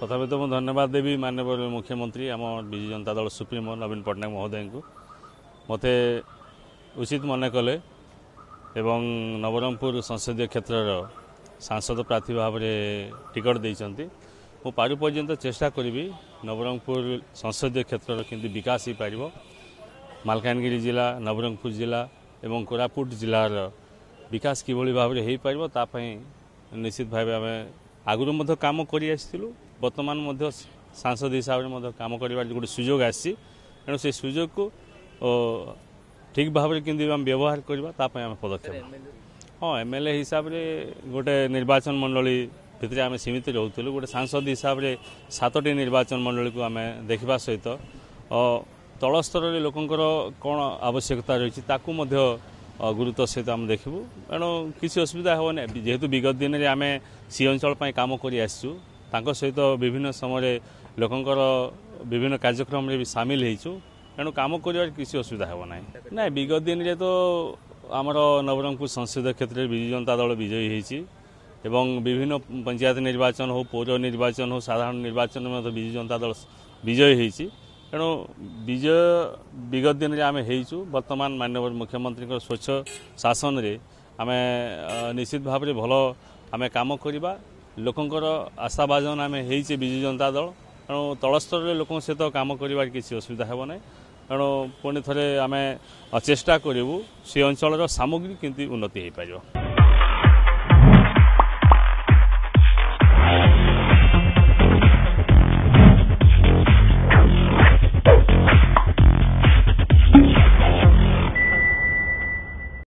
प्रथम तो मुझे धन्यवाद देवी माननीय मुख्यमंत्री आम विजु जनता दल सुप्रीमो नवीन पट्टनायक महोदय को मत उचित मन कले एवं नवरंगपुर संसदीय क्षेत्र सांसद प्रार्थी भाव में टिकट देते मु पारु पर्यंत चेष्टा करी नवरंगपुर संसदीय क्षेत्र किंतु विकास हो पार मालकानगिरी जिला नवरंगपुर जिला एवं कोरापुट जिलार विकास किभली भाव में हो पार निश्चित भाव आम आगुरी कम कर बर्तमान सांसद हिसाब से कम कर गोटे सुजोग आसी तेणु से सुजोग को ठीक भाव में केंद्र आम व्यवहार करवा आम पदक्षेप हाँ एमएलए हिसाब से गोटे निर्वाचन मंडली भितर आम सीमित रोलु गोटे सांसद हिसाब से 7टी निर्वाचन मंडली को आम देखा सहित तल स्तर लोकंर कौन आवश्यकता रही गुरुत्व सहित आम देखू तेणु किसी असुविधा हेनी जेहेतु विगत दिन में आम सी अंचल कम कर सहित विभिन्न समय लोकंर विभिन्न कार्यक्रम भी सामिल होइछु तेणु कम कर किसी असुविधा हेना ना विगत दिन में तो आमर नवरंगपुर संसदीय क्षेत्र में विजु जनता दल विजयी होती एवं विभिन्न पंचायत निर्वाचन हो पौर निर्वाचन हो साधारण निर्वाचन में विजु जनता दल विजयी होती तेणु विजय विगत दिन में आम हो बर्तमान माननीय मुख्यमंत्री स्वच्छ शासन रे आम निश्चित भाव में भल आम कम करवा लोकंर आशाभाजन आम होइचे विजु जनता दल तेणु तलस्तर लोक सहित कम कर किसी असुविधा हेना तेणु पुणी थे आम चेष्टा करूँ से अंचल सामग्री केमती उन्नति हो पार।